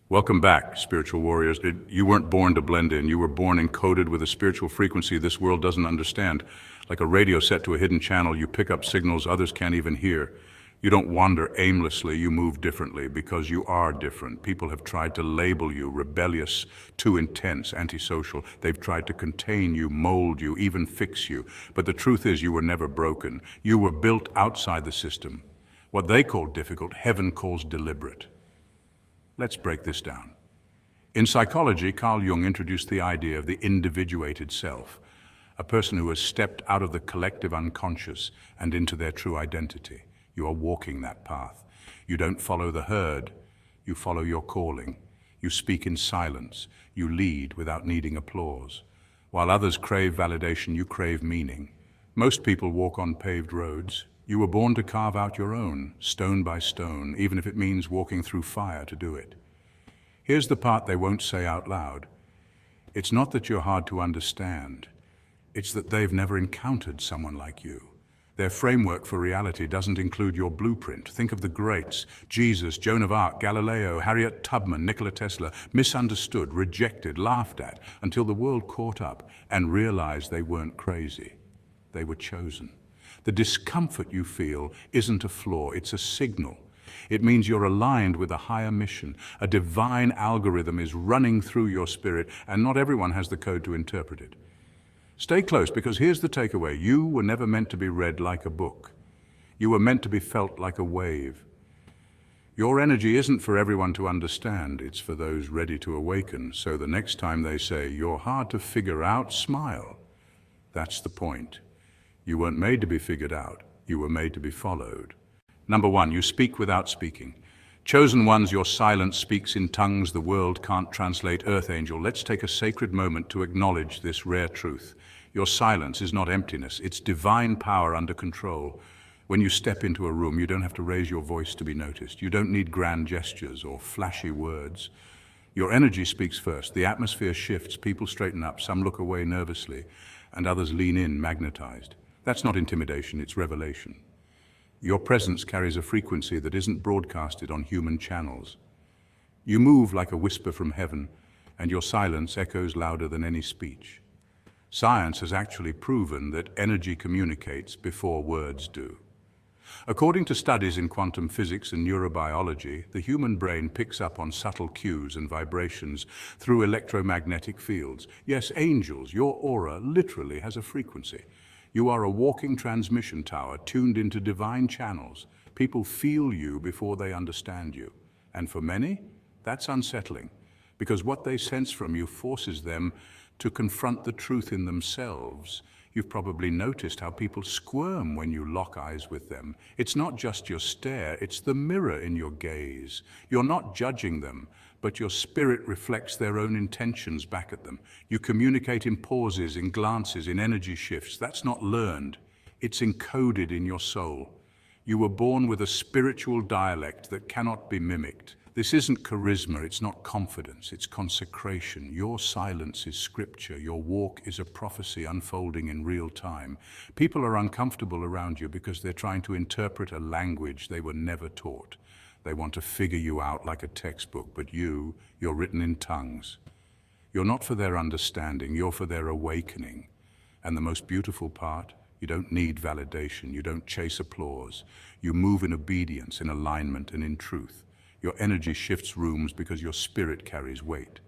Welcome back, spiritual warriors. You weren't born to blend in. You were born encoded with a spiritual frequency this world doesn't understand. Like a radio set to a hidden channel, you pick up signals others can't even hear. You don't wander aimlessly, you move differently because you are different. People have tried to label you rebellious, too intense, antisocial. They've tried to contain you, mold you, even fix you. But the truth is you were never broken. You were built outside the system. What they call difficult, heaven calls deliberate. Let's break this down. In psychology, Carl Jung introduced the idea of the individuated self, a person who has stepped out of the collective unconscious and into their true identity. You are walking that path. You don't follow the herd, you follow your calling. You speak in silence, you lead without needing applause. While others crave validation, you crave meaning. Most people walk on paved roads. You were born to carve out your own, stone by stone, even if it means walking through fire to do it. Here's the part they won't say out loud. It's not that you're hard to understand. It's that they've never encountered someone like you. Their framework for reality doesn't include your blueprint. Think of the greats: Jesus, Joan of Arc, Galileo, Harriet Tubman, Nikola Tesla, misunderstood, rejected, laughed at, until the world caught up and realized they weren't crazy. They were chosen. The discomfort you feel isn't a flaw, it's a signal. It means you're aligned with a higher mission. A divine algorithm is running through your spirit, and not everyone has the code to interpret it. Stay close, because here's the takeaway. You were never meant to be read like a book. You were meant to be felt like a wave. Your energy isn't for everyone to understand, it's for those ready to awaken. So the next time they say, "You're hard to figure out," smile. That's the point. You weren't made to be figured out, you were made to be followed. Number one, you speak without speaking. Chosen ones, your silence speaks in tongues the world can't translate. Earth Angel, let's take a sacred moment to acknowledge this rare truth. Your silence is not emptiness, it's divine power under control. When you step into a room, you don't have to raise your voice to be noticed. You don't need grand gestures or flashy words. Your energy speaks first. The atmosphere shifts, people straighten up, some look away nervously, and others lean in, magnetized. That's not intimidation, it's revelation. Your presence carries a frequency that isn't broadcasted on human channels. You move like a whisper from heaven, and your silence echoes louder than any speech. Science has actually proven that energy communicates before words do. According to studies in quantum physics and neurobiology, the human brain picks up on subtle cues and vibrations through electromagnetic fields. Yes, angels, your aura literally has a frequency. You are a walking transmission tower tuned into divine channels. People feel you before they understand you. And for many, that's unsettling, because what they sense from you forces them to confront the truth in themselves. You've probably noticed how people squirm when you lock eyes with them. It's not just your stare, it's the mirror in your gaze. You're not judging them, but your spirit reflects their own intentions back at them. You communicate in pauses, in glances, in energy shifts. That's not learned. It's encoded in your soul. You were born with a spiritual dialect that cannot be mimicked. This isn't charisma, it's not confidence, it's consecration. Your silence is scripture. Your walk is a prophecy unfolding in real time. People are uncomfortable around you because they're trying to interpret a language they were never taught. They want to figure you out like a textbook, but you're written in tongues. You're not for their understanding, you're for their awakening. And the most beautiful part, you don't need validation, you don't chase applause. You move in obedience, in alignment, and in truth. Your energy shifts rooms because your spirit carries weight.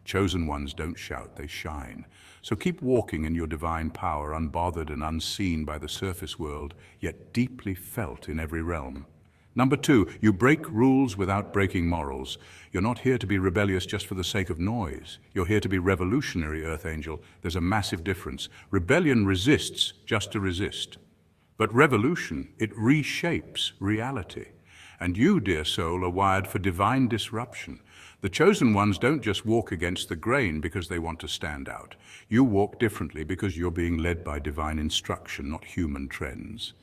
Chosen ones don't shout, they shine. So keep walking in your divine power, unbothered and unseen by the surface world, yet deeply felt in every realm. Number two, you break rules without breaking morals. You're not here to be rebellious just for the sake of noise. You're here to be revolutionary, Earth Angel. There's a massive difference. Rebellion resists just to resist. But revolution, it reshapes reality. And you, dear soul, are wired for divine disruption. The chosen ones don't just walk against the grain because they want to stand out. You walk differently because you're being led by divine instruction, not human trends.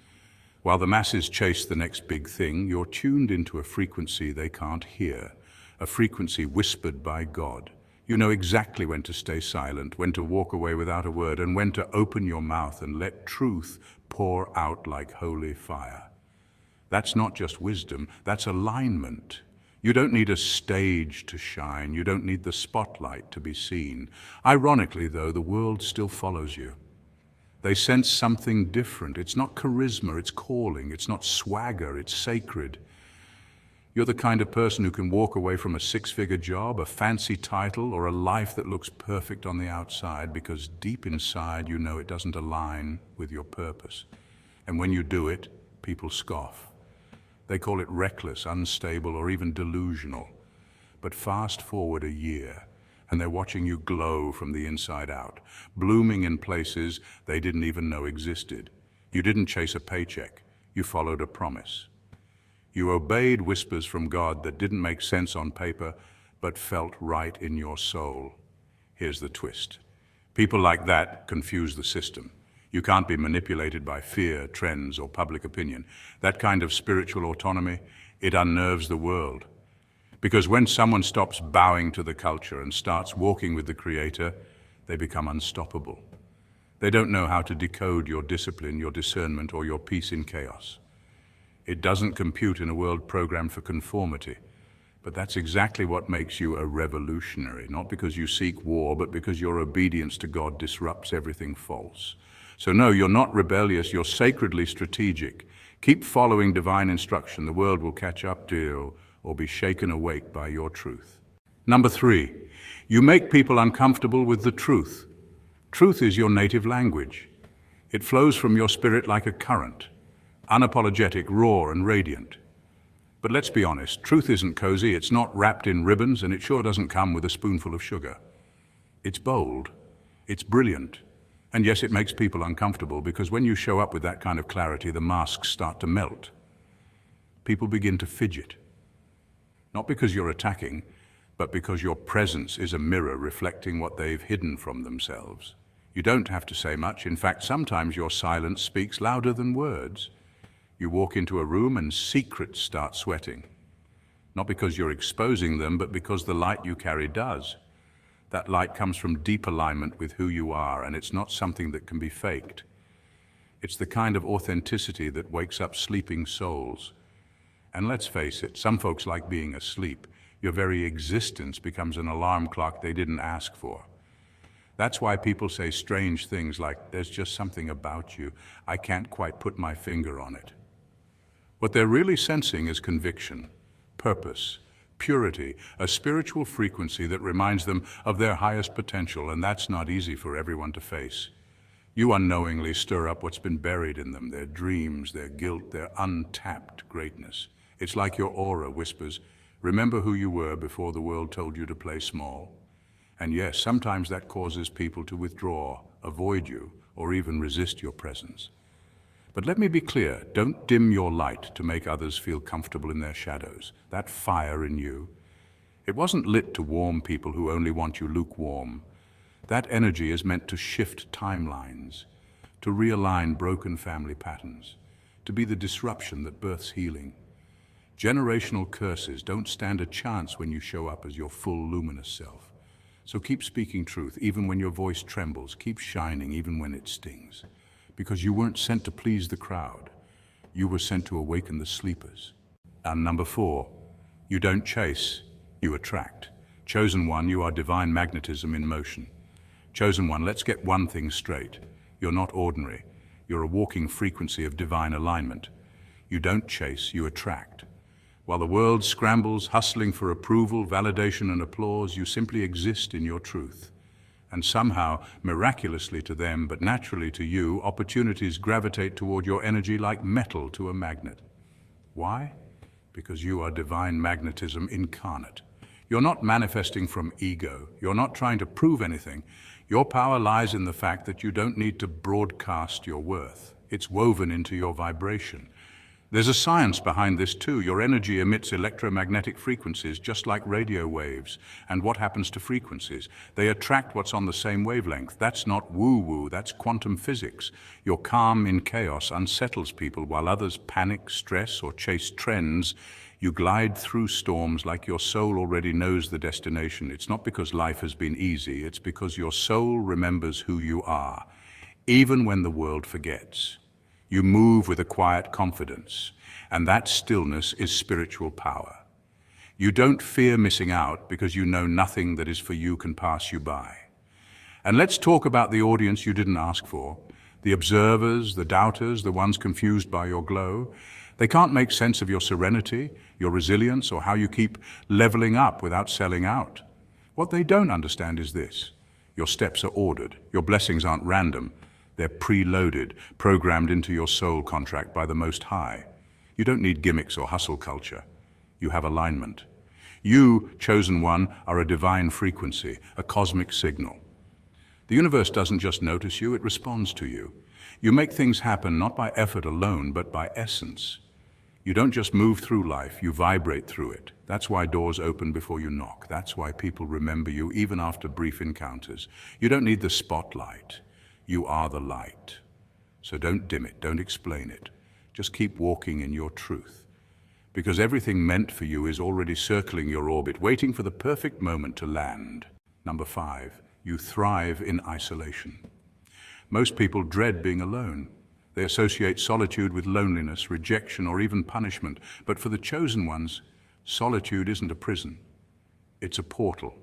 While the masses chase the next big thing, you're tuned into a frequency they can't hear, a frequency whispered by God. You know exactly when to stay silent, when to walk away without a word, and when to open your mouth and let truth pour out like holy fire. That's not just wisdom, that's alignment. You don't need a stage to shine. You don't need the spotlight to be seen. Ironically, though, the world still follows you. They sense something different. It's not charisma, it's calling. It's not swagger, it's sacred. You're the kind of person who can walk away from a six-figure job, a fancy title, or a life that looks perfect on the outside because deep inside you know it doesn't align with your purpose. And when you do it, people scoff. They call it reckless, unstable, or even delusional. But fast forward a year, and they're watching you glow from the inside out, blooming in places they didn't even know existed. You didn't chase a paycheck. You followed a promise. You obeyed whispers from God that didn't make sense on paper, but felt right in your soul. Here's the twist. People like that confuse the system. You can't be manipulated by fear, trends, or public opinion. That kind of spiritual autonomy, it unnerves the world. Because when someone stops bowing to the culture and starts walking with the Creator, they become unstoppable. They don't know how to decode your discipline, your discernment, or your peace in chaos. It doesn't compute in a world programmed for conformity. But that's exactly what makes you a revolutionary, not because you seek war, but because your obedience to God disrupts everything false. So no, you're not rebellious, you're sacredly strategic. Keep following divine instruction. The world will catch up to you or be shaken awake by your truth. Number 3, you make people uncomfortable with the truth. Truth is your native language. It flows from your spirit like a current, unapologetic, raw, and radiant. But let's be honest, truth isn't cozy, it's not wrapped in ribbons, and it sure doesn't come with a spoonful of sugar. It's bold, it's brilliant, and yes, it makes people uncomfortable because when you show up with that kind of clarity, the masks start to melt. People begin to fidget. Not because you're attacking, but because your presence is a mirror reflecting what they've hidden from themselves. You don't have to say much. In fact, sometimes your silence speaks louder than words. You walk into a room and secrets start sweating. Not because you're exposing them, but because the light you carry does. That light comes from deep alignment with who you are, and it's not something that can be faked. It's the kind of authenticity that wakes up sleeping souls. And let's face it, some folks like being asleep. Your very existence becomes an alarm clock they didn't ask for. That's why people say strange things like, "There's just something about you. I can't quite put my finger on it." What they're really sensing is conviction, purpose, purity, a spiritual frequency that reminds them of their highest potential, and that's not easy for everyone to face. You unknowingly stir up what's been buried in them, their dreams, their guilt, their untapped greatness. It's like your aura whispers, "Remember who you were before the world told you to play small." And yes, sometimes that causes people to withdraw, avoid you, or even resist your presence. But let me be clear, don't dim your light to make others feel comfortable in their shadows. That fire in you, it wasn't lit to warm people who only want you lukewarm. That energy is meant to shift timelines, to realign broken family patterns, to be the disruption that births healing. Generational curses don't stand a chance when you show up as your full luminous self. So keep speaking truth, even when your voice trembles. Keep shining, even when it stings. Because you weren't sent to please the crowd. You were sent to awaken the sleepers. And number 4, you don't chase, you attract. Chosen one, you are divine magnetism in motion. Chosen one, let's get one thing straight. You're not ordinary. You're a walking frequency of divine alignment. You don't chase, you attract. While the world scrambles, hustling for approval, validation, and applause, you simply exist in your truth. And somehow, miraculously to them, but naturally to you, opportunities gravitate toward your energy like metal to a magnet. Why? Because you are divine magnetism incarnate. You're not manifesting from ego. You're not trying to prove anything. Your power lies in the fact that you don't need to broadcast your worth. It's woven into your vibration. There's a science behind this too. Your energy emits electromagnetic frequencies just like radio waves. And what happens to frequencies? They attract what's on the same wavelength. That's not woo-woo, that's quantum physics. Your calm in chaos unsettles people while others panic, stress, or chase trends. You glide through storms like your soul already knows the destination. It's not because life has been easy, it's because your soul remembers who you are, even when the world forgets. You move with a quiet confidence, and that stillness is spiritual power. You don't fear missing out because you know nothing that is for you can pass you by. And let's talk about the audience you didn't ask for. The observers, the doubters, the ones confused by your glow. They can't make sense of your serenity, your resilience, or how you keep leveling up without selling out. What they don't understand is this. Your steps are ordered. Your blessings aren't random. They're preloaded, programmed into your soul contract by the Most High. You don't need gimmicks or hustle culture. You have alignment. You, chosen one, are a divine frequency, a cosmic signal. The universe doesn't just notice you, it responds to you. You make things happen not by effort alone, but by essence. You don't just move through life, you vibrate through it. That's why doors open before you knock. That's why people remember you even after brief encounters. You don't need the spotlight. You are the light. So don't dim it, don't explain it. Just keep walking in your truth. Because everything meant for you is already circling your orbit, waiting for the perfect moment to land. Number 5, you thrive in isolation. Most people dread being alone. They associate solitude with loneliness, rejection, or even punishment. But for the chosen ones, solitude isn't a prison. It's a portal.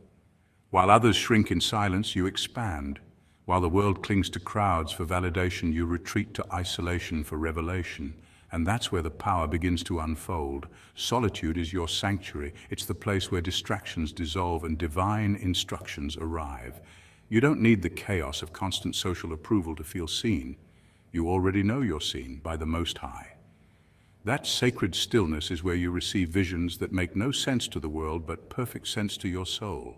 While others shrink in silence, you expand. While the world clings to crowds for validation, you retreat to isolation for revelation. And that's where the power begins to unfold. Solitude is your sanctuary. It's the place where distractions dissolve and divine instructions arrive. You don't need the chaos of constant social approval to feel seen. You already know you're seen by the Most High. That sacred stillness is where you receive visions that make no sense to the world, but perfect sense to your soul.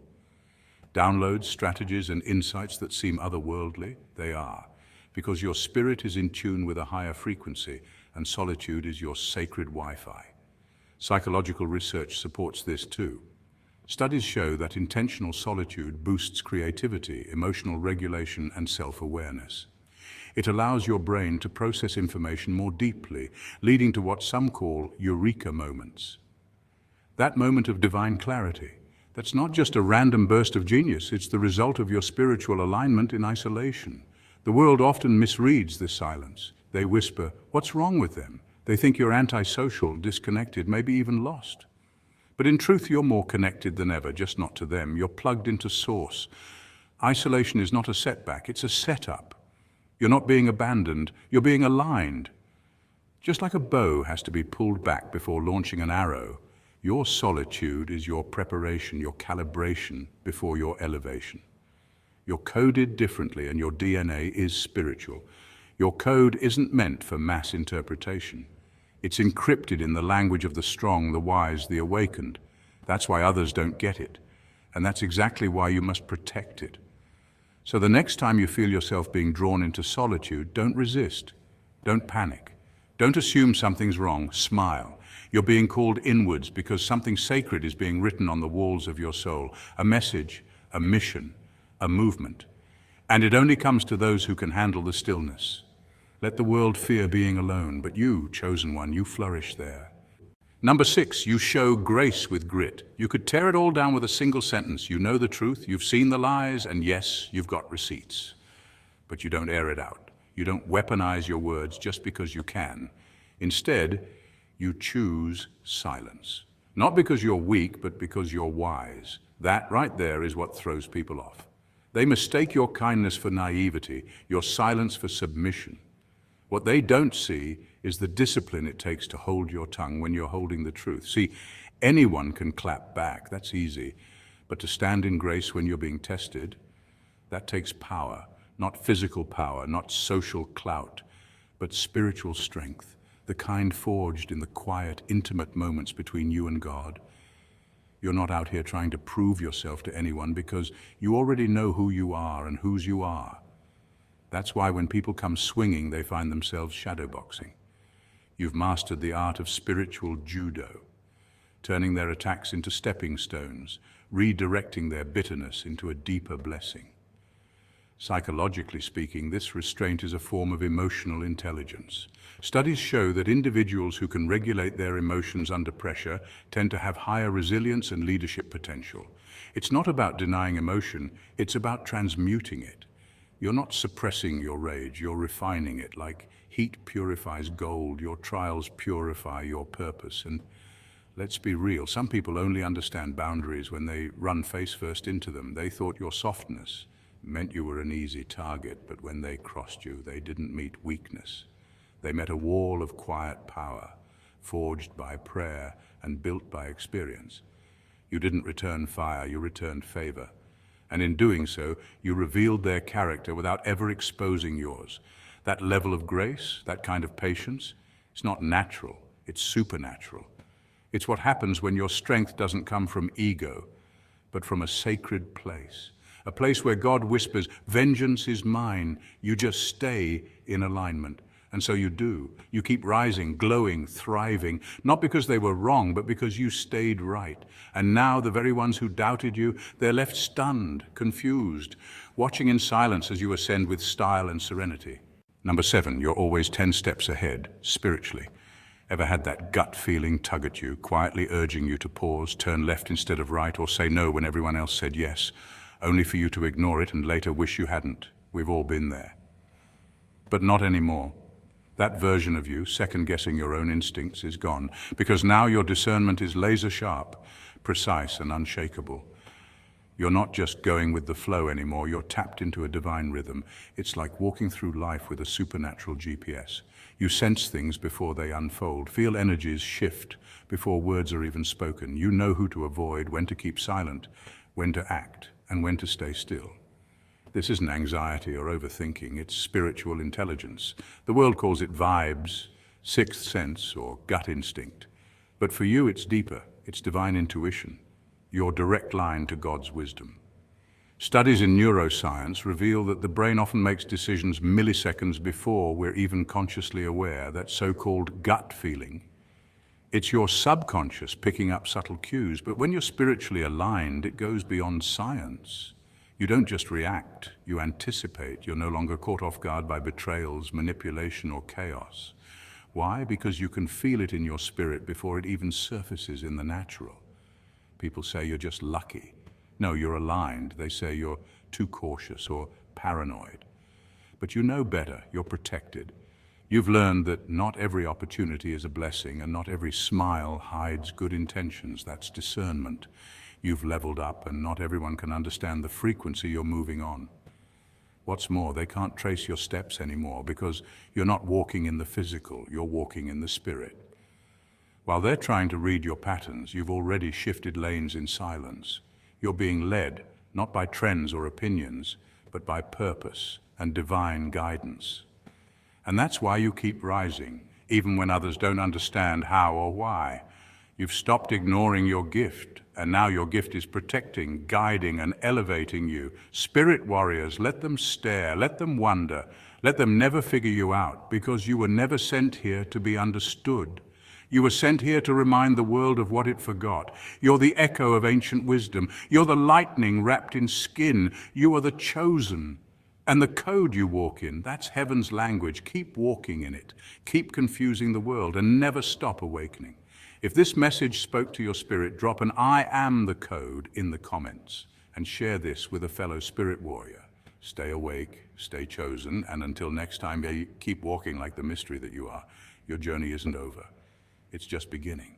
Downloads, strategies, and insights that seem otherworldly, they are, because your spirit is in tune with a higher frequency, and solitude is your sacred Wi-Fi. Psychological research supports this too. Studies show that intentional solitude boosts creativity, emotional regulation, and self-awareness. It allows your brain to process information more deeply, leading to what some call eureka moments. That moment of divine clarity, that's not just a random burst of genius, it's the result of your spiritual alignment in isolation. The world often misreads this silence. They whisper, "What's wrong with them?" They think you're antisocial, disconnected, maybe even lost. But in truth, you're more connected than ever, just not to them. You're plugged into source. Isolation is not a setback, it's a setup. You're not being abandoned, you're being aligned. Just like a bow has to be pulled back before launching an arrow, your solitude is your preparation, your calibration before your elevation. You're coded differently and your DNA is spiritual. Your code isn't meant for mass interpretation. It's encrypted in the language of the strong, the wise, the awakened. That's why others don't get it. And that's exactly why you must protect it. So the next time you feel yourself being drawn into solitude, don't resist. Don't panic. Don't assume something's wrong. Smile. You're being called inwards because something sacred is being written on the walls of your soul. A message, a mission, a movement. And it only comes to those who can handle the stillness. Let the world fear being alone, but you, chosen one, you flourish there. Number 6, you show grace with grit. You could tear it all down with a single sentence. You know the truth, you've seen the lies, and yes, you've got receipts. But you don't air it out. You don't weaponize your words just because you can. Instead, you choose silence. Not because you're weak, but because you're wise. That right there is what throws people off. They mistake your kindness for naivety, your silence for submission. What they don't see is the discipline it takes to hold your tongue when you're holding the truth. See, anyone can clap back, that's easy. But to stand in grace when you're being tested, that takes power. Not physical power, not social clout, but spiritual strength, the kind forged in the quiet, intimate moments between you and God. You're not out here trying to prove yourself to anyone because you already know who you are and whose you are. That's why when people come swinging, they find themselves shadowboxing. You've mastered the art of spiritual judo, turning their attacks into stepping stones, redirecting their bitterness into a deeper blessing. Psychologically speaking, this restraint is a form of emotional intelligence. Studies show that individuals who can regulate their emotions under pressure tend to have higher resilience and leadership potential. It's not about denying emotion, it's about transmuting it. You're not suppressing your rage, you're refining it. Like heat purifies gold, your trials purify your purpose. And Let's be real. Some people only understand boundaries when they run face first into them. They thought your softness meant you were an easy target, but when they crossed you, they didn't meet weakness. They met a wall of quiet power, forged by prayer and built by experience. You didn't return fire, you returned favor. And in doing so, you revealed their character without ever exposing yours. That level of grace, that kind of patience, it's not natural, it's supernatural. It's what happens when your strength doesn't come from ego, but from a sacred place. A place where God whispers, vengeance is mine. You just stay in alignment. And so you do. You keep rising, glowing, thriving, not because they were wrong, but because you stayed right. And now the very ones who doubted you, they're left stunned, confused, watching in silence as you ascend with style and serenity. Number 7, you're always 10 steps ahead, spiritually. Ever had that gut feeling tug at you, quietly urging you to pause, turn left instead of right, or say no when everyone else said yes, only for you to ignore it and later wish you hadn't? We've all been there. But not anymore. That version of you, second-guessing your own instincts, is gone, because now your discernment is laser-sharp, precise and unshakable. You're not just going with the flow anymore, you're tapped into a divine rhythm. It's like walking through life with a supernatural GPS. You sense things before they unfold, feel energies shift before words are even spoken. You know who to avoid, when to keep silent, when to act, and when to stay still. This isn't anxiety or overthinking, it's spiritual intelligence. The world calls it vibes, sixth sense, or gut instinct. But for you, it's deeper. It's divine intuition, your direct line to God's wisdom. Studies in neuroscience reveal that the brain often makes decisions milliseconds before we're even consciously aware, that so-called gut feeling. It's your subconscious picking up subtle cues, but when you're spiritually aligned, it goes beyond science. You don't just react, you anticipate. You're no longer caught off guard by betrayals, manipulation, or chaos. Why? Because you can feel it in your spirit before it even surfaces in the natural. People say you're just lucky. No, you're aligned. They say you're too cautious or paranoid. But you know better, you're protected. You've learned that not every opportunity is a blessing and not every smile hides good intentions. That's discernment. You've leveled up and not everyone can understand the frequency you're moving on. What's more, they can't trace your steps anymore because you're not walking in the physical, you're walking in the spirit. While they're trying to read your patterns, you've already shifted lanes in silence. You're being led, not by trends or opinions, but by purpose and divine guidance. And that's why you keep rising, even when others don't understand how or why. You've stopped ignoring your gift, and now your gift is protecting, guiding, and elevating you. Spirit warriors, let them stare, let them wonder, let them never figure you out, because you were never sent here to be understood. You were sent here to remind the world of what it forgot. You're the echo of ancient wisdom. You're the lightning wrapped in skin. You are the chosen. And the code you walk in, that's heaven's language. Keep walking in it. Keep confusing the world and never stop awakening. If this message spoke to your spirit, drop an I am the code in the comments and share this with a fellow spirit warrior. Stay awake, stay chosen, and until next time, keep walking like the mystery that you are. Your journey isn't over. It's just beginning.